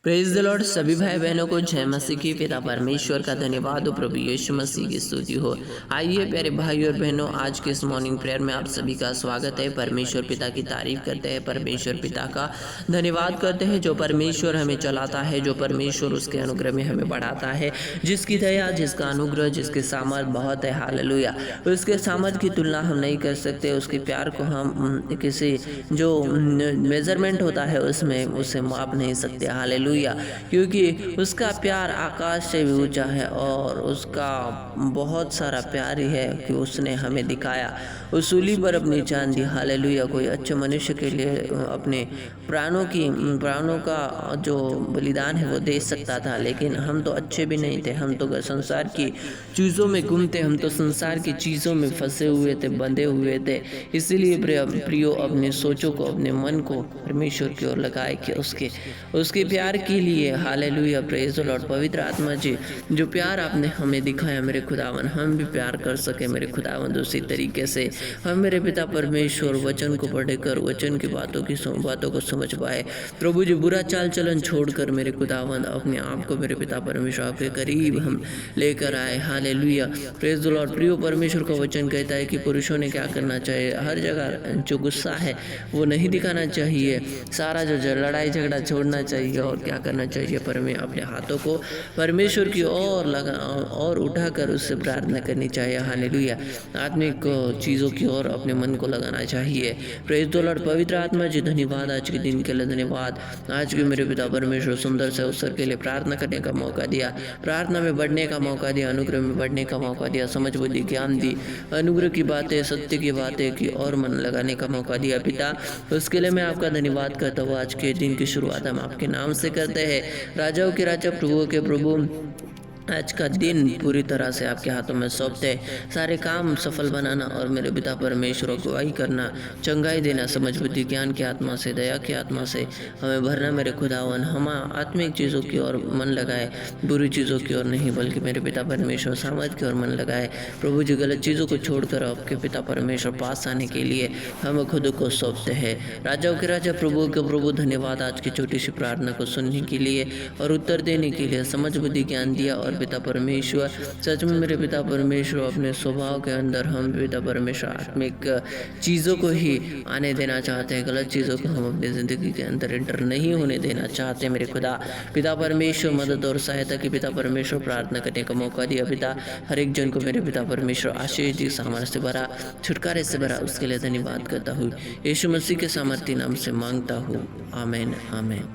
Praise the Lord. सभी भाई बहनों को जय मसीह की। पिता परमेश्वर का धन्यवाद हो, प्रभु यीशु मसीह की स्तुति हो। आइए प्यारे भाई और बहनों, आज के इस मॉर्निंग प्रेयर में आप सभी का स्वागत है। परमेश्वर पिता की तारीफ करते हैं, परमेश्वर पिता का धन्यवाद करते हैं जो परमेश्वर हमें चलाता है, जो परमेश्वर उसके अनुग्रह में हमें बढ़ाता है, जिसकी दया, जिसका अनुग्रह, जिसके सामर्थ बहुत है। हालेलुया। उसके सामर्थ की तुलना हम नहीं कर सकते। उसके प्यार को हम किसी जो मेजरमेंट होता है उसमें उसे माप नहीं सकते। हालेलुया। क्योंकि उसका प्यार आकाश से भी ऊंचा है और उसका बहुत सारा प्यार ही है कि उसने हमें दिखाया, उस सूली पर अपनी जान दी। हालेलुया। कोई अच्छे मनुष्य के लिए अपने प्राणों का जो बलिदान है वो दे सकता था, लेकिन हम तो अच्छे भी नहीं थे। हम तो संसार की चीज़ों में घूमते, हम तो संसार की चीज़ों में फंसे हुए थे, बंधे हुए थे। इसीलिए प्रियो अपने सोचों को, अपने मन को परमेश्वर की ओर लगाए कि उसके प्यार के लिए। हालेलुया। Praise the Lord. पवित्र आत्मा जी, जो प्यार आपने हमें दिखाया मेरे खुदावन, हम भी प्यार कर सके मेरे खुदावन उसी तरीके से। हम मेरे पिता परमेश्वर वचन को पढ़कर वचन की बातों को समझ पाए। प्रभु जी, बुरा चाल चलन छोड़कर मेरे खुदावन अपने आप को मेरे पिता परमेश्वर आपके करीब हम लेकर आए। हालेलुया। Praise the Lord. प्रियो परमेश्वर का वचन कहता है कि पुरुषों ने क्या करना चाहिए, हर जगह जो गुस्सा है वो नहीं दिखाना चाहिए, सारा जो लड़ाई झगड़ा छोड़ना चाहिए, और क्या करना चाहिए, अपने हाथों को परमेश्वर की ओर लगा और उठाकर उससे प्रार्थना करनी चाहिए। हालेलुया। आत्मिक चीज़ों की ओर अपने मन को लगाना चाहिए। Praise the Lord. पवित्र आत्मा जी, धन्यवाद आज के दिन के लिए, धन्यवाद आज के मेरे पिता परमेश्वर सुंदर से अवसर के लिए प्रार्थना करने का मौका दिया, प्रार्थना में बढ़ने का मौका दिया, अनुग्रह में बढ़ने का मौका दिया, समझ बुद्धि ज्ञान दी, अनुग्रह की बातें, सत्य की बातें की और मन लगाने का मौका दिया पिता। उसके लिए मैं आपका धन्यवाद करता हूँ। आज के दिन की शुरुआत हम आपके नाम से करते हैं। राजाओं के राजा, प्रभुओं के प्रभु, आज का दिन पूरी तरह से आपके हाथों में सौंपते हैं। सारे काम सफल बनाना और मेरे पिता परमेश्वर को अगुवाई करना, चंगाई देना, समझ बुद्धि ज्ञान की आत्मा से, दया की आत्मा से हमें भरना मेरे खुदावन। हम आत्मिक चीज़ों की ओर मन लगाए, बुरी चीज़ों की ओर नहीं, बल्कि मेरे पिता परमेश्वर सामर्थ की ओर मन लगाए। प्रभु जी, गलत चीज़ों को छोड़कर आपके पिता परमेश्वर पास आने के लिए हम खुद को सौंपते हैं। राजाओं के राजा, प्रभु के प्रभु, धन्यवाद आज की छोटी सी प्रार्थना को सुनने के लिए और उत्तर देने के लिए। समझ बुद्धि ज्ञान दिया और पिता परमेश्वर, सच में मेरे पिता परमेश्वर अपने स्वभाव के अंदर हम पिता परमेश्वर आत्मिक चीज़ों को ही आने देना चाहते हैं, गलत चीज़ों को हम अपनी ज़िंदगी के अंदर एंटर नहीं होने देना चाहते। मेरे खुदा पिता परमेश्वर, मदद और सहायता की पिता परमेश्वर प्रार्थना करने का मौका दिया पिता। हर एक जन को मेरे पिता परमेश्वर आशीष दी, सामर्थ्य से भरा, छुटकारे से भरा, उसके लिए धन्यवाद करता हूँ। यीशु मसीह के सामर्थ्य नाम से मांगता हूँ, आमीन आमीन।